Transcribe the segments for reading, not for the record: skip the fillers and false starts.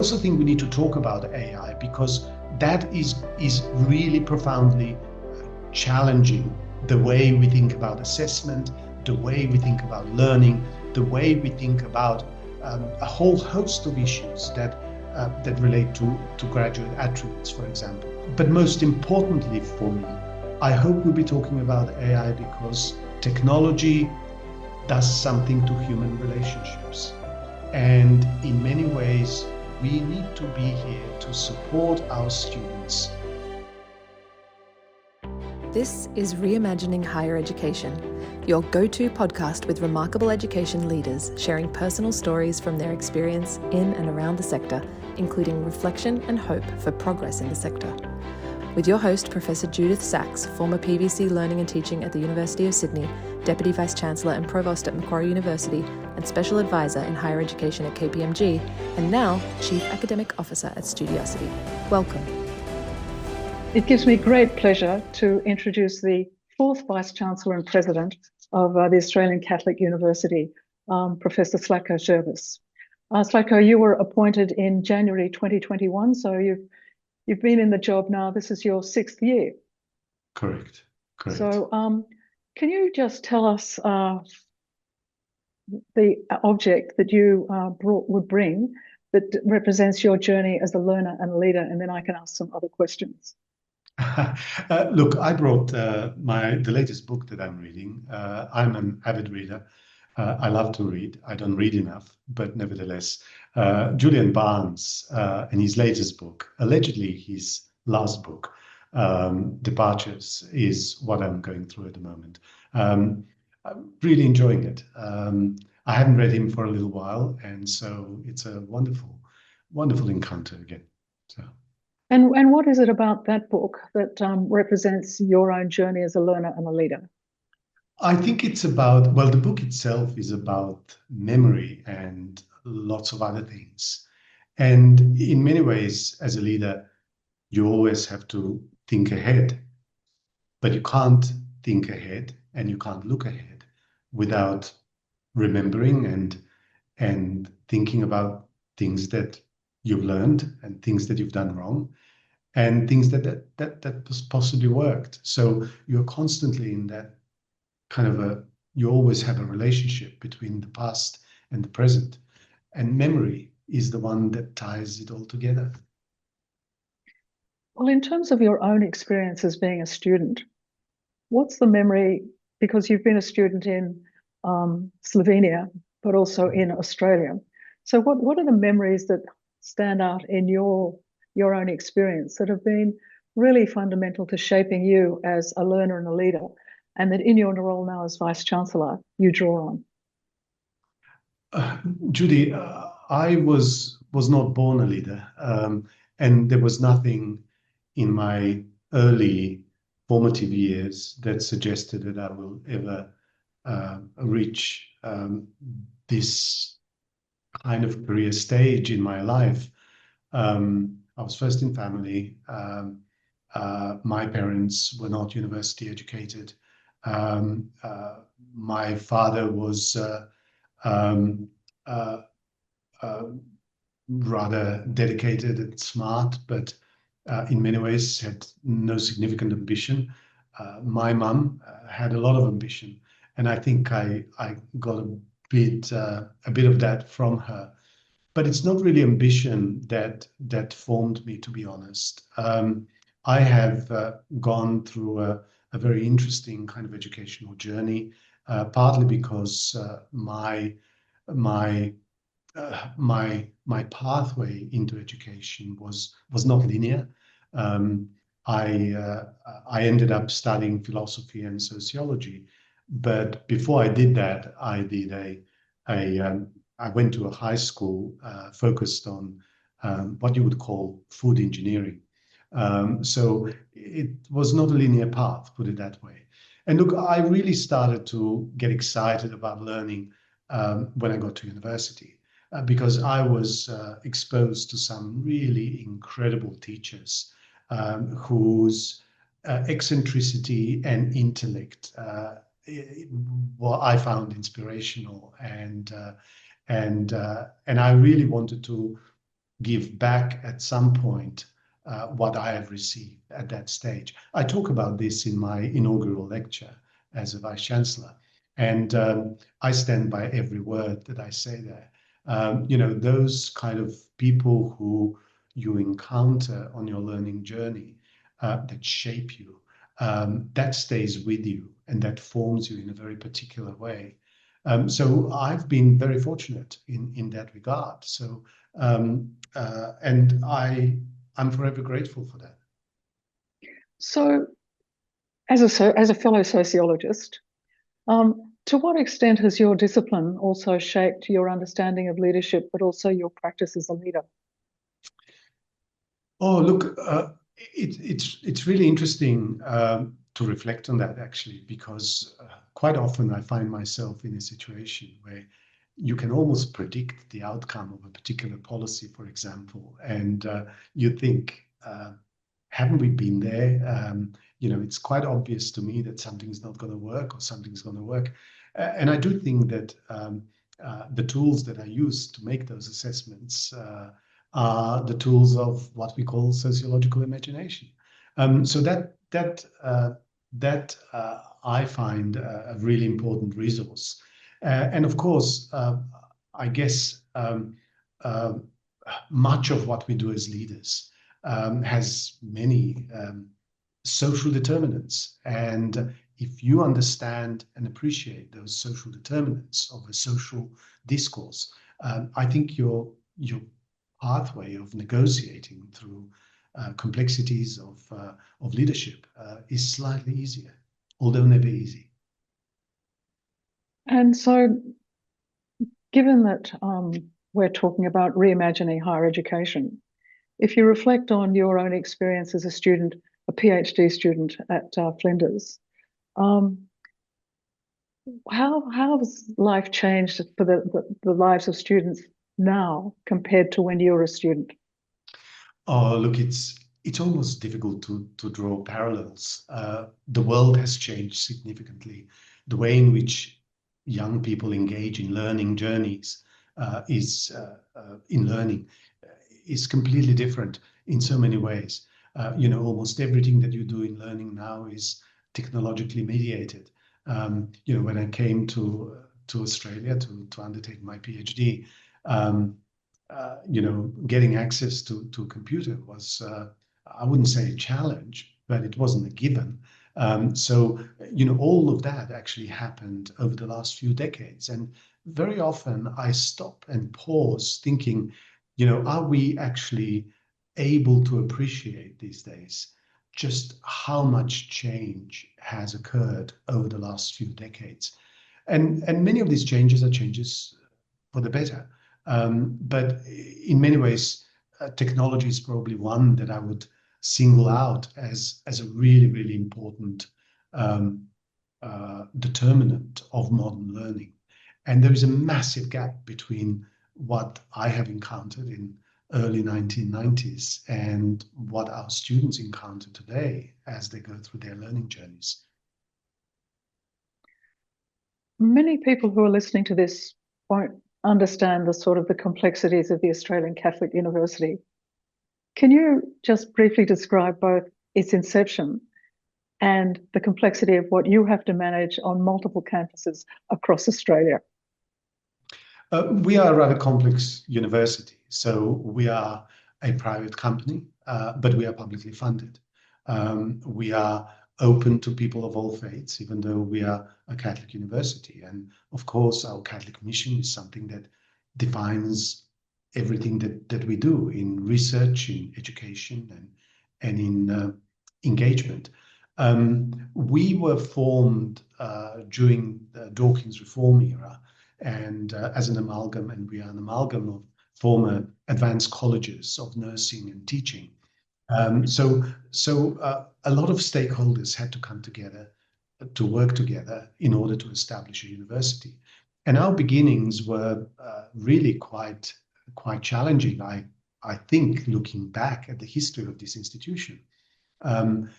also think we need to talk about AI because that is really profoundly challenging the way we think about assessment, the way we think about learning, the way we think about a whole host of issues that relate to graduate attributes, for example. But most importantly for me, I hope we'll be talking about AI because technology does something to human relationships. And in many ways, we need to be here to support our students. This is Reimagining Higher Education, your go-to podcast with remarkable education leaders sharing personal stories from their experience in and around the sector, including reflection and hope for progress in the sector. With your host, Professor Judyth Sachs, former PVC Learning and Teaching at the University of Sydney, Deputy Vice-Chancellor and Provost at Macquarie University, and Special Advisor in Higher Education at KPMG, and now Chief Academic Officer at Studiosity. Welcome. It gives me great pleasure to introduce the fourth Vice-Chancellor and President of the Australian Catholic University, Professor Zlatko Skrbis. Zlatko, you were appointed in January 2021, so you've been in the job now. This is your sixth year. Correct. So can you just tell us the object that you would bring that represents your journey as a learner and a leader, and then I can ask some other questions. Look, I brought the latest book that I'm reading. I'm an avid reader. I love to read. I don't read enough, but nevertheless, Julian Barnes and his latest book, allegedly his last book, Departures, is what I'm going through at the moment. I'm really enjoying it. I haven't read him for a little while, and so it's a wonderful, wonderful encounter again. So. And what is it about that book that represents your own journey as a learner and a leader? I think it's about, well, the book itself is about memory and lots of other things. And in many ways, as a leader, you always have to think ahead, but you can't think ahead and you can't look ahead without remembering and thinking about things that you've learned and things that you've done wrong and things that possibly worked. So you're constantly in that kind of you always have a relationship between the past and the present. And memory is the one that ties it all together. Well, in terms of your own experience as being a student, what's the memory, because you've been a student in Slovenia, but also in Australia. So what are the memories that stand out in your own experience that have been really fundamental to shaping you as a learner and a leader, and that in your role now as Vice-Chancellor you draw on? Judy, I was not born a leader, and there was nothing in my early formative years that suggested that I will ever reach this kind of career stage in my life. I was first in family. My parents were not university educated. My father was rather dedicated and smart, but in many ways had no significant ambition. My mum had a lot of ambition, and I think I got a bit of that from her. But it's not really ambition that formed me, to be honest. I have gone through a very interesting kind of educational journey, partly because my pathway into education was not linear. I ended up studying philosophy and sociology, but before I did that, I went to a high school focused on what you would call food engineering. So it was not a linear path, put it that way. And look, I really started to get excited about learning when I got to university because I was exposed to some really incredible teachers whose eccentricity and intellect what I found inspirational, and I really wanted to give back at some point what I have received at that stage. I talk about this in my inaugural lecture as a Vice-Chancellor, and I stand by every word that I say there. Those kind of people who you encounter on your learning journey that shape you, that stays with you and that forms you in a very particular way. So I've been very fortunate in that regard. So and I'm forever grateful for that. So, as a fellow sociologist, to what extent has your discipline also shaped your understanding of leadership, but also your practice as a leader? Oh, look, it's really interesting to reflect on that, actually, because quite often I find myself in a situation where you can almost predict the outcome of a particular policy, for example, and you think, haven't we been there? It's quite obvious to me that something's not going to work or something's going to work. And I do think that the tools that I use to make those assessments are the tools of what we call sociological imagination. So that I find a really important resource. And of course, I guess much of what we do as leaders has many social determinants. And if you understand and appreciate those social determinants of a social discourse, I think your pathway of negotiating through complexities of leadership is slightly easier, although never easy. And so, given that we're talking about reimagining higher education, if you reflect on your own experience as a student, a PhD student at Flinders, how has life changed for the lives of students now compared to when you were a student? Oh, look, it's almost difficult to draw parallels. The world has changed significantly. The way in which young people engage in learning journeys in learning is completely different in so many ways. Almost everything that you do in learning now is technologically mediated. When I came to Australia to undertake my PhD, getting access to a computer was, I wouldn't say a challenge, but it wasn't a given. So all of that actually happened over the last few decades. And very often I stop and pause thinking, are we actually able to appreciate these days just how much change has occurred over the last few decades? And many of these changes are changes for the better. But in many ways, technology is probably one that I would single out as a really, really important determinant of modern learning. And there is a massive gap between what I have encountered in early 1990s and what our students encounter today as they go through their learning journeys. Many people who are listening to this won't understand the complexities of the Australian Catholic University. Can you just briefly describe both its inception and the complexity of what you have to manage on multiple campuses across Australia? We are a rather complex university. So we are a private company, but we are publicly funded. We are open to people of all faiths, even though we are a Catholic university. And of course, our Catholic mission is something that defines everything that we do in research, in education, and in engagement. We were formed during the Dawkins Reform era and as an amalgam, and we are an amalgam of former advanced colleges of nursing and teaching. So a lot of stakeholders had to come together to work together in order to establish a university. And our beginnings were really quite challenging, I think, looking back at the history of this institution.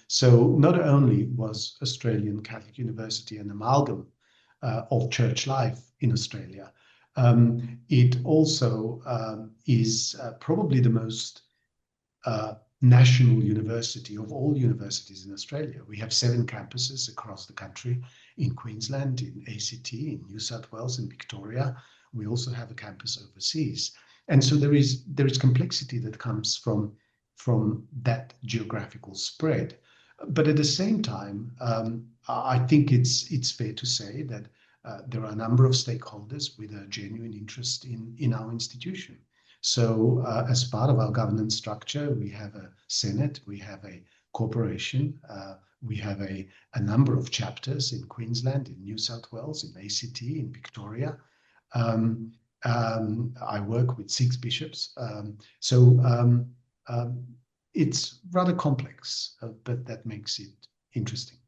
So not only was Australian Catholic University an amalgam of church life in Australia, It also is probably the most national university of all universities in Australia. We have 7 campuses across the country, in Queensland, in ACT, in New South Wales, in Victoria. We also have a campus overseas. And so there is complexity that comes from that geographical spread. But at the same time, I think it's fair to say that there are a number of stakeholders with a genuine interest in our institution. So as part of our governance structure, we have a Senate, we have a corporation, we have a number of chapters in Queensland, in New South Wales, in ACT, in Victoria. I work with 6 bishops. It's rather complex, but that makes it interesting.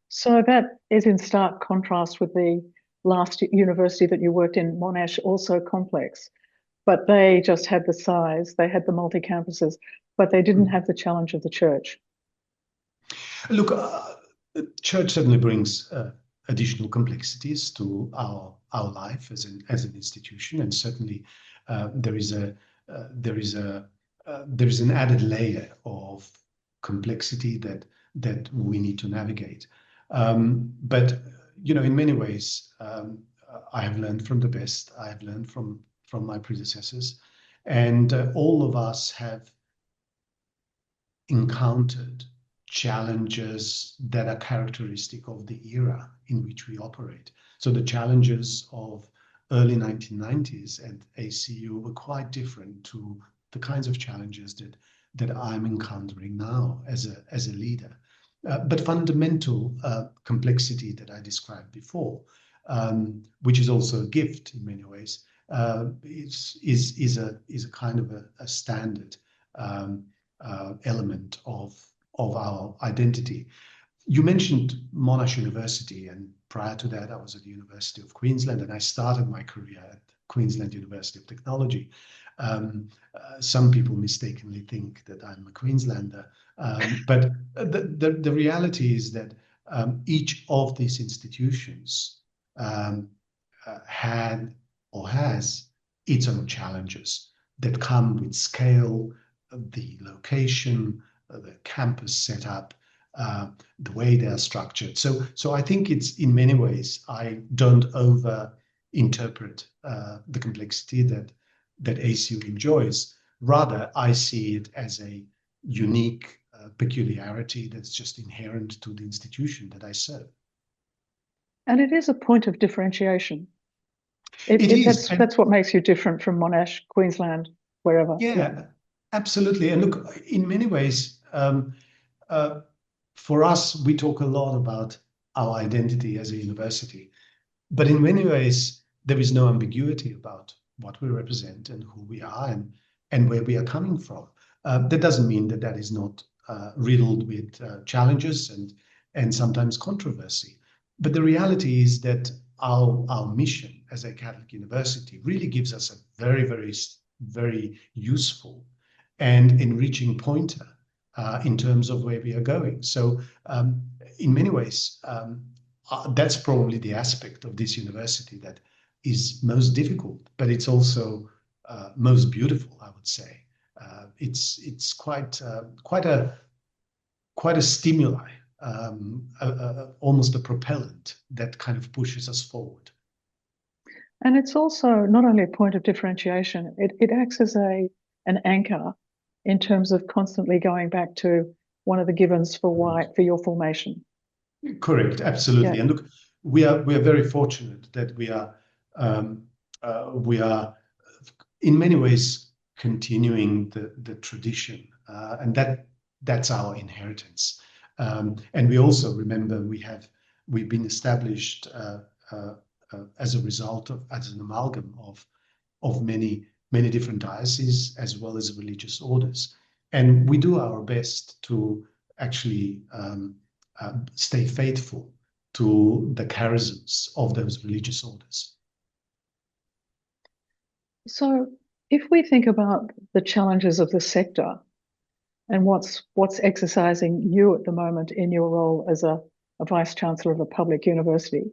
So that is in stark contrast with the last university that you worked in, Monash, also complex. But they just had the size, they had the multi-campuses, but they didn't have the challenge of the church. Look, the church certainly brings additional complexities to our life as an institution, and certainly there is an added layer of complexity that we need to navigate. But in many ways, I have learned from the best. I have learned from my predecessors, and all of us have encountered challenges that are characteristic of the era in which we operate. So the challenges of early 1990s at ACU were quite different to the kinds of challenges that I'm encountering now as a leader. But fundamental complexity that I described before, which is also a gift in many ways, is a kind of a standard element of our identity. You mentioned Monash University, and prior to that, I was at the University of Queensland, and I started my career at Queensland University of Technology. Some people mistakenly think that I'm a Queenslander, but the reality is that each of these institutions had or has its own challenges that come with scale, the location, the campus setup, the way they are structured. So I think it's, in many ways, I don't over-interpret the complexity that ACU enjoys. Rather, I see it as a unique peculiarity that's just inherent to the institution that I serve. And it is a point of differentiation. That's what makes you different from Monash, Queensland, wherever. Yeah, absolutely. And look, in many ways, for us, we talk a lot about our identity as a university, but in many ways, there is no ambiguity about what we represent and who we are and where we are coming from. That doesn't mean that is not riddled with challenges and sometimes controversy. But the reality is that our mission as a Catholic university really gives us a very, very, very useful and enriching pointer in terms of where we are going. So in many ways, that's probably the aspect of this university that is most difficult, but it's also most beautiful, I would say. It's quite a stimuli, almost a propellant that kind of pushes us forward. And it's also not only a point of differentiation, it acts as an anchor in terms of constantly going back to one of the givens for your formation. Correct, absolutely. Yeah. And look, we are very fortunate that we are in many ways continuing the tradition, and that's our inheritance. And we also remember we've been established as a result of, as an amalgam of many different dioceses as well as religious orders, and we do our best to actually stay faithful to the charisms of those religious orders. So if we think about the challenges of the sector and what's exercising you at the moment in your role as a Vice-Chancellor of a public university,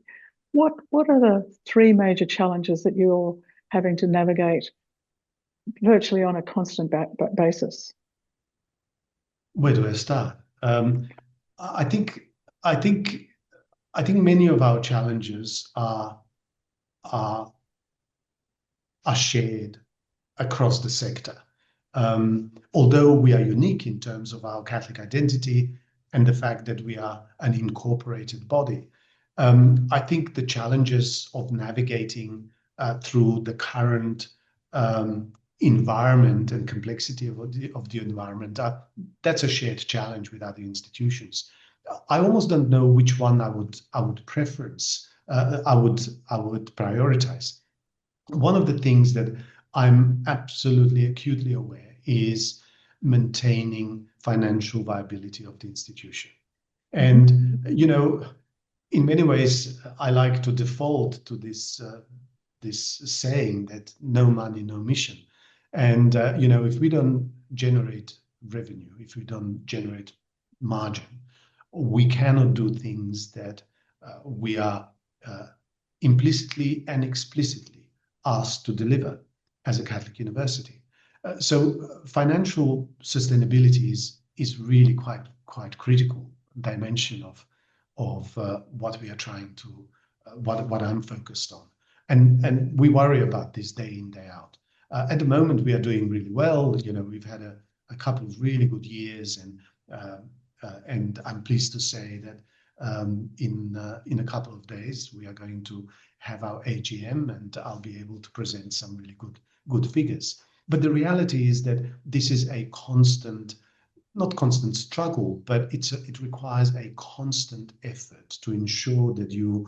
What are the three major challenges that you're having to navigate virtually on a constant basis? Where do I start? I think I think I think many of our challenges are are shared across the sector. Although we are unique in terms of our Catholic identity and the fact that we are an incorporated body, I think the challenges of navigating through the current environment and complexity of the environment, that's a shared challenge with other institutions. I almost don't know which one I would preference. I would prioritize. One of the things that I'm absolutely acutely aware is maintaining financial viability of the institution. And, you know, in many ways, I like to default to this saying that no money, no mission. And, you know, if we don't generate revenue, if we don't generate margin, we cannot do things that we are implicitly and explicitly asked to deliver as a Catholic university. So financial sustainability is really quite critical dimension of what we are trying to what I'm focused on, and we worry about this day in, day out. At the moment, we are doing really well. You know, we've had a couple of really good years, and I'm pleased to say that in a couple of days we are going to have our AGM, and I'll be able to present some really good figures. But the reality is that this is a constant, not constant struggle, but it requires a constant effort to ensure that you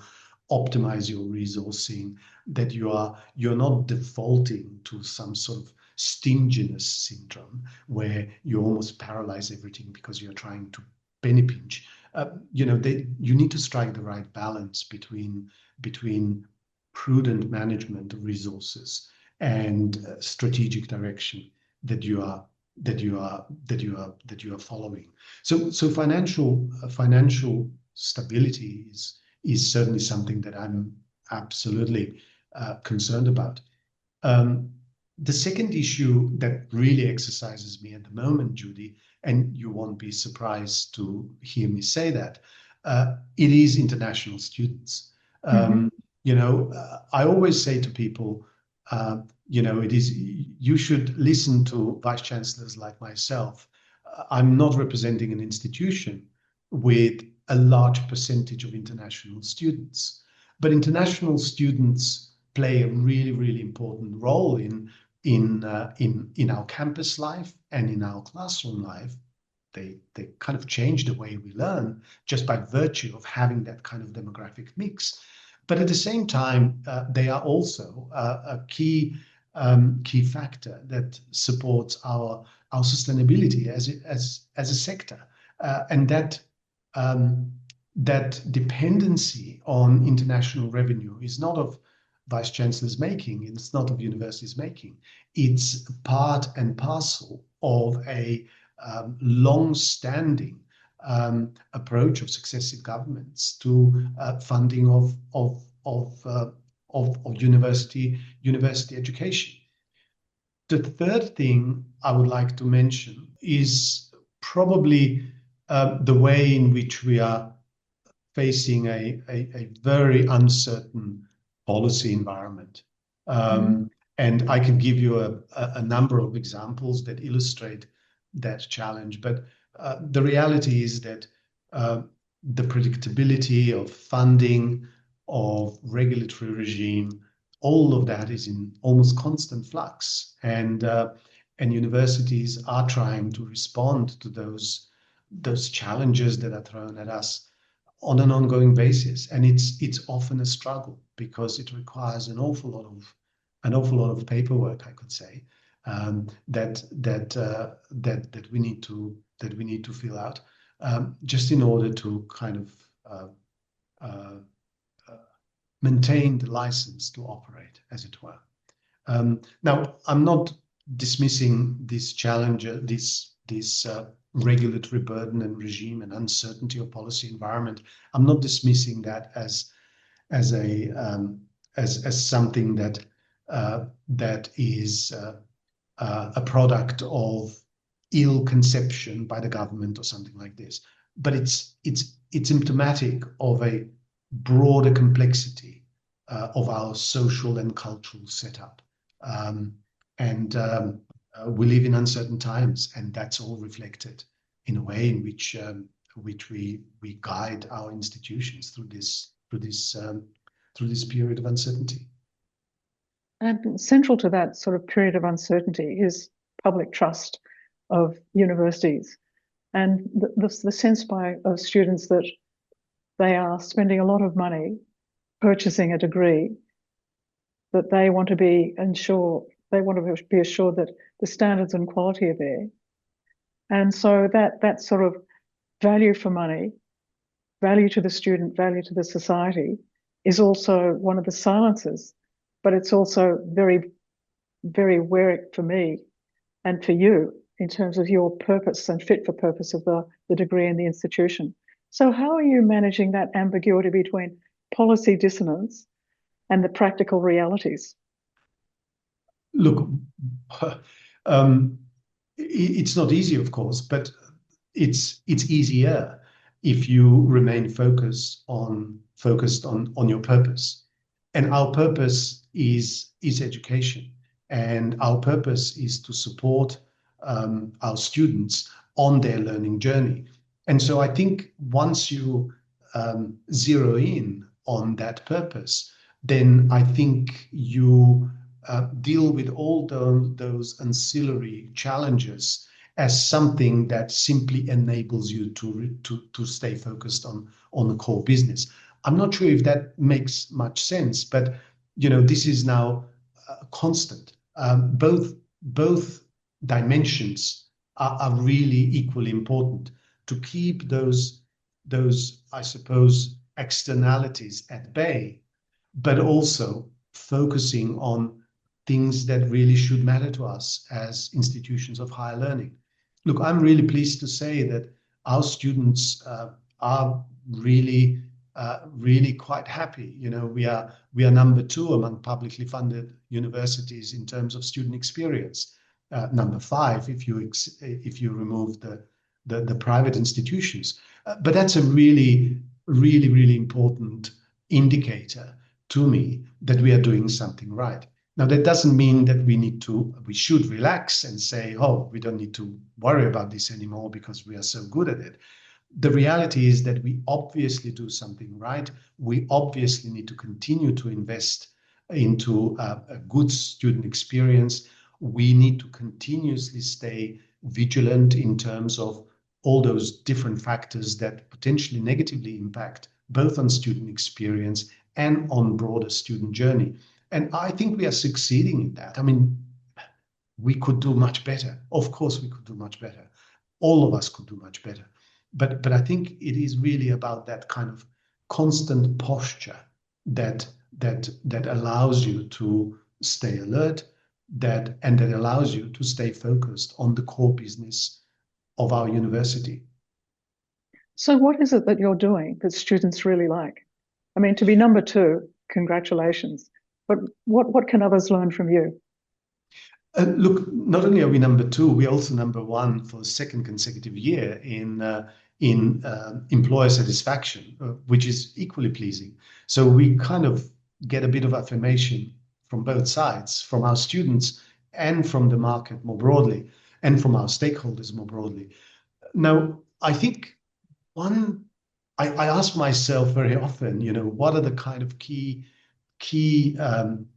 optimize your resourcing, that you're not defaulting to some sort of stinginess syndrome where you almost paralyze everything because you're trying to penny pinch. You know, you need to strike the right balance between prudent management of resources and strategic direction that you are following. So financial stability is certainly something that I'm absolutely concerned about. The second issue that really exercises me at the moment, Judy, and you won't be surprised to hear me say that, it is international students. You know, I always say to people, you know, you should listen to vice chancellors like myself. I'm not representing an institution with a large percentage of international students, but international students play a really, really important role in our campus life and in our classroom life. They kind of change the way we learn just by virtue of having that kind of demographic mix. But at the same time, they are also a key factor that supports our sustainability as a sector, and that dependency on international revenue is not of vice chancellors making, it's not of universities making. It's part and parcel of a long-standing approach of successive governments to funding of university education. The third thing I would like to mention is probably the way in which we are facing a very uncertain policy environment. And I can give you a number of examples that illustrate that challenge. But the reality is that the predictability of funding, of regulatory regime, all of that is in almost constant flux. And universities are trying to respond to those challenges that are thrown at us on an ongoing basis. And it's often a struggle because it requires an awful lot of paperwork, I could say, that we need to fill out, just in order to kind of maintain the license to operate, as it were. Now, I'm not dismissing this challenge, this regulatory burden and regime and uncertainty of policy environment. I'm not dismissing that as as something that is a product of ill conception by the government or something like this. But it's symptomatic of a broader complexity of our social and cultural setup. We live in uncertain times, and that's all reflected in a way in which we guide our institutions through this period of uncertainty. And central to that sort of period of uncertainty is public trust of universities, and the sense of students that they are spending a lot of money purchasing a degree, that they want to be assured that the standards and quality are there. And so that sort of value for money, value to the student, value to the society, is also one of the silences. But it's also very, very wary for me and for you in terms of your purpose and fit for purpose of the degree in the institution. So how are you managing that ambiguity between policy dissonance and the practical realities? Look, it's not easy, of course, but it's easier if you remain focused on your purpose. And our purpose is education, and our purpose is to support our students on their learning journey. And so I think once you zero in on that purpose, then I think you deal with all those ancillary challenges as something that simply enables you to stay focused on the core business. I'm not sure if that makes much sense, but this is now constant. Both dimensions are really equally important to keep those I suppose externalities at bay, but also focusing on things that really should matter to us as institutions of higher learning. Look, I'm really pleased to say that our students are really quite happy. We are number 2 among publicly funded universities in terms of student experience. Number 5 if you remove the private institutions. But that's a really important indicator to me that we are doing something right. Now, that doesn't mean that we should relax and say, oh, we don't need to worry about this anymore because we are so good at it. The reality is that we obviously do something right. We obviously need to continue to invest into a good student experience. We need to continuously stay vigilant in terms of all those different factors that potentially negatively impact both on student experience and on broader student journey. And I think we are succeeding in that. I mean, we could do much better. Of course, we could do much better. All of us could do much better. But I think it is really about that kind of constant posture that allows you to stay alert, that allows you to stay focused on the core business of our university. So what is it that you're doing that students really like? I mean, to be number 2, congratulations. But what can others learn from you? Look, not only are we number 2, we're also number 1 for the second consecutive year in employer satisfaction, which is equally pleasing. So we kind of get a bit of affirmation from both sides, from our students and from the market more broadly, and from our stakeholders more broadly. Now, I think I ask myself very often, what are the kind of key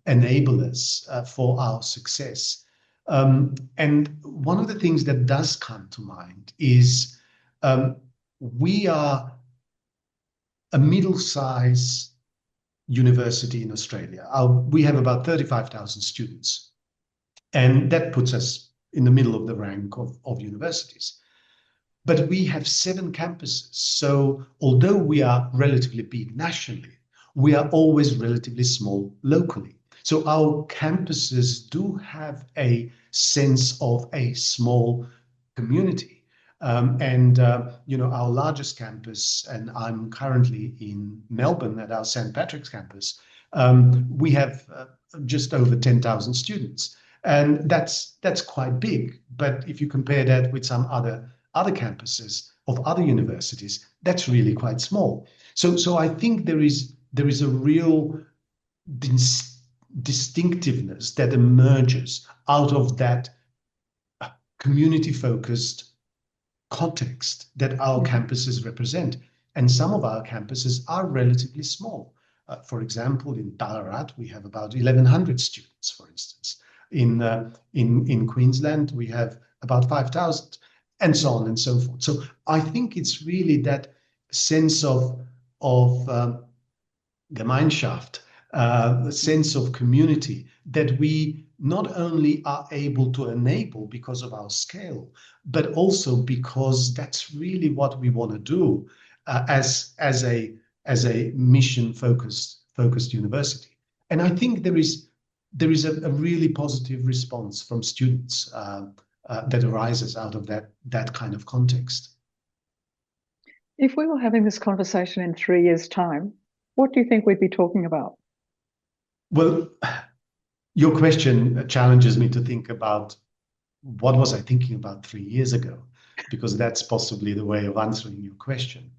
enablers for our success? And one of the things that does come to mind is we are a middle-sized university in Australia. We have about 35,000 students, and that puts us in the middle of the rank of universities. But we have 7 campuses. So although we are relatively big nationally, we are always relatively small locally. So our campuses do have a sense of a small community. Our largest campus, and I'm currently in Melbourne at our St. Patrick's campus, we have just over 10,000 students. And that's quite big. But if you compare that with some other campuses of other universities, that's really quite small. So I think there is a real distinctiveness that emerges out of that community-focused context that our campuses represent. And some of our campuses are relatively small. For example, in Ballarat, we have about 1,100 students, for instance. In Queensland, we have about 5,000, and so on and so forth. So I think it's really that sense of Gemeinschaft, the sense of community that we not only are able to enable because of our scale, but also because that's really what we want to do as a mission-focused university. And I think there is a really positive response from students that arises out of that kind of context. If we were having this conversation in 3 years' time, what do you think we'd be talking about? Well, your question challenges me to think about what was I thinking about 3 years ago, because that's possibly the way of answering your question.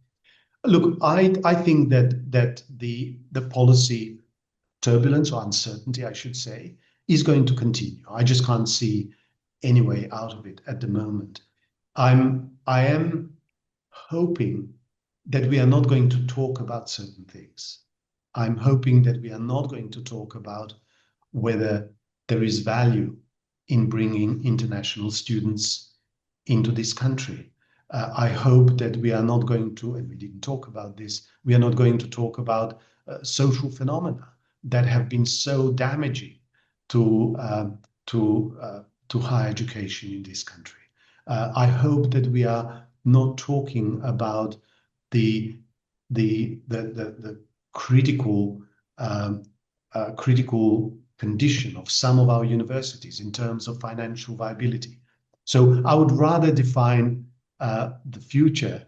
Look, I think that the policy turbulence or uncertainty, I should say, is going to continue. I just can't see any way out of it at the moment. I am hoping that we are not going to talk about certain things. I'm hoping that we are not going to talk about whether there is value in bringing international students into this country. I hope that we are not going to, and we didn't talk about this, we are not going to talk about social phenomena that have been so damaging to higher education in this country. I hope that we are not talking about the critical condition of some of our universities in terms of financial viability. So I would rather define the future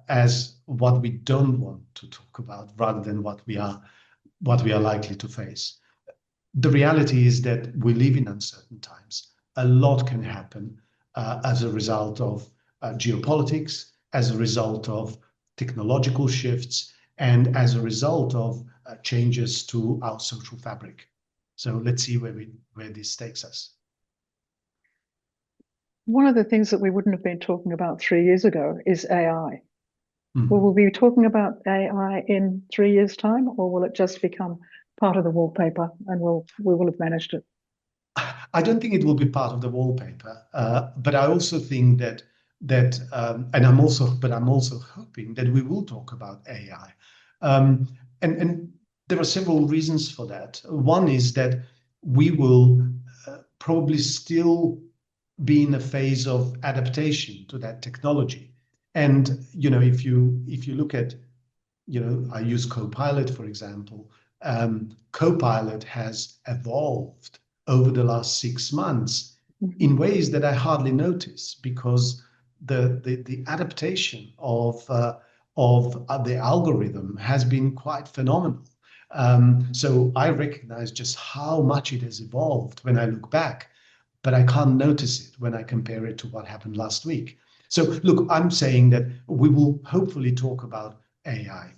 as what we don't want to talk about rather than what we are likely to face. The reality is that we live in uncertain times. A lot can happen as a result of geopolitics, as a result of technological shifts, and as a result of changes to our social fabric. So let's see where this takes us. One of the things that we wouldn't have been talking about 3 years ago is AI. Mm-hmm. Will we be talking about AI in 3 years' time, or will it just become part of the wallpaper and we will have managed it? I don't think it will be part of the wallpaper, but I also think that and I'm also hoping that we will talk about AI, and there are several reasons for that. One is that we will probably still be in a phase of adaptation to that technology, and if you look at, I use Copilot for example. Copilot has evolved over the last 6 months in ways that I hardly notice, because the adaptation of the algorithm has been quite phenomenal. So I recognize just how much it has evolved when I look back, but I can't notice it when I compare it to what happened last week. So look, I'm saying that we will hopefully talk about AI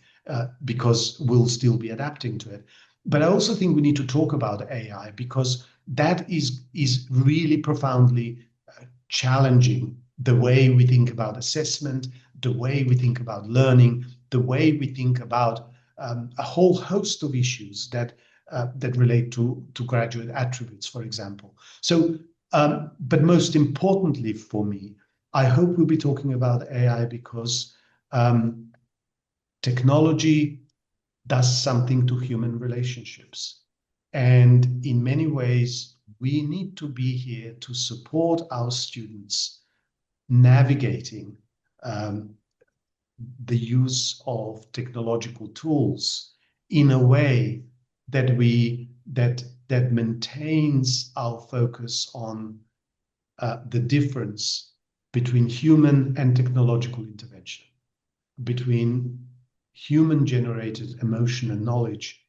because we'll still be adapting to it. But I also think we need to talk about AI because that is really profoundly challenging the way we think about assessment, the way we think about learning, the way we think about a whole host of issues that relate to graduate attributes, for example. So, but most importantly for me, I hope we'll be talking about AI because technology does something to human relationships. And in many ways, we need to be here to support our students navigating the use of technological tools in a way that maintains our focus on the difference between human and technological intervention, between human-generated emotion and knowledge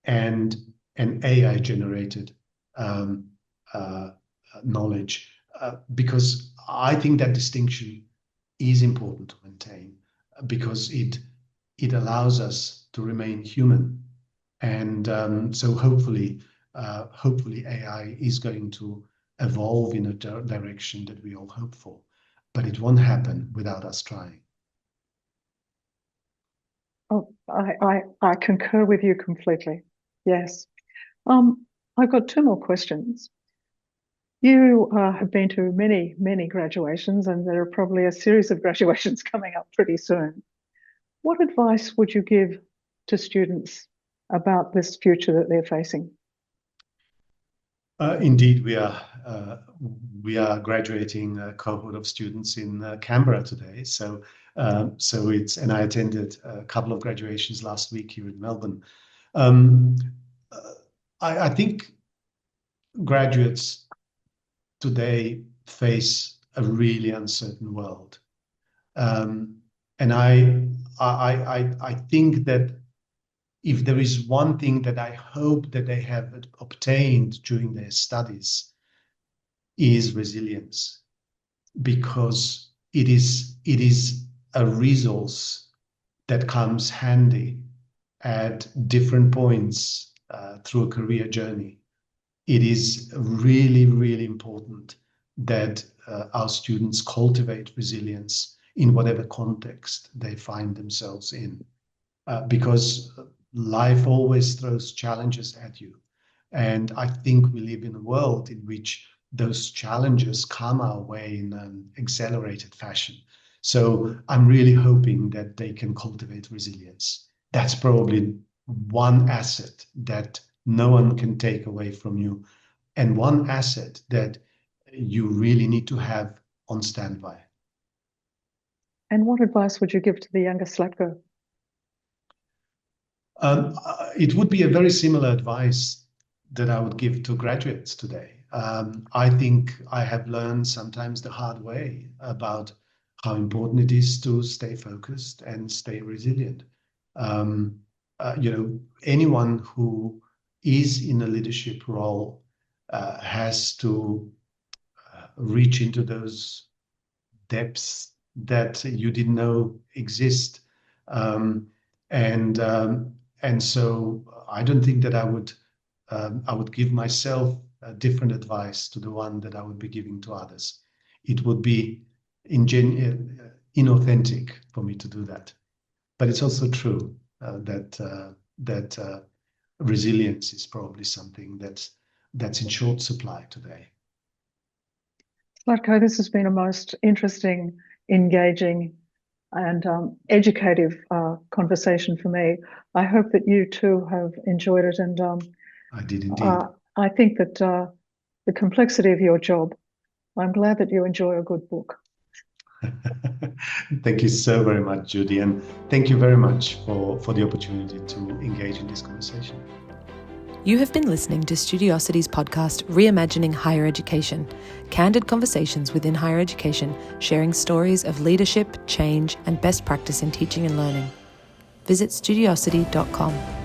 and an AI-generated knowledge, because I think that distinction is important to maintain, because it allows us to remain human. And so hopefully AI is going to evolve in a direction that we all hope for, but it won't happen without us trying. Oh, I concur with you completely. Yes. I've got two more questions. You have been to many, many graduations, and there are probably a series of graduations coming up pretty soon. What advice would you give to students about this future that they're facing? Indeed, we are graduating a cohort of students in Canberra today. So and I attended a couple of graduations last week here in Melbourne. I think graduates today face a really uncertain world, and I think that if there is one thing that I hope that they have obtained during their studies is resilience, because it is a resource that comes handy at different points through a career journey. It is really, really important that our students cultivate resilience in whatever context they find themselves in, because life always throws challenges at you. And I think we live in a world in which those challenges come our way in an accelerated fashion. So I'm really hoping that they can cultivate resilience. That's probably one asset that no one can take away from you, and one asset that you really need to have on standby. And what advice would you give to the younger Zlatko? It would be a very similar advice that I would give to graduates today. I think I have learned sometimes the hard way about how important it is to stay focused and stay resilient. Anyone who is in a leadership role has to reach into those depths that you didn't know exist. And so I don't think that I would give myself a different advice to the one that I would be giving to others. It would be inauthentic for me to do that. But it's also true that resilience is probably something that's in short supply today. Zlatko, this has been a most interesting, engaging, and educative conversation for me. I hope that you too have enjoyed it, and I did indeed. I think that the complexity of your job, I'm glad that you enjoy a good book. Thank you so very much, Judy, and thank you very much for the opportunity to engage in this conversation. You have been listening to Studiosity's podcast, Reimagining Higher Education, candid conversations within higher education, sharing stories of leadership, change, and best practice in teaching and learning. Visit studiosity.com.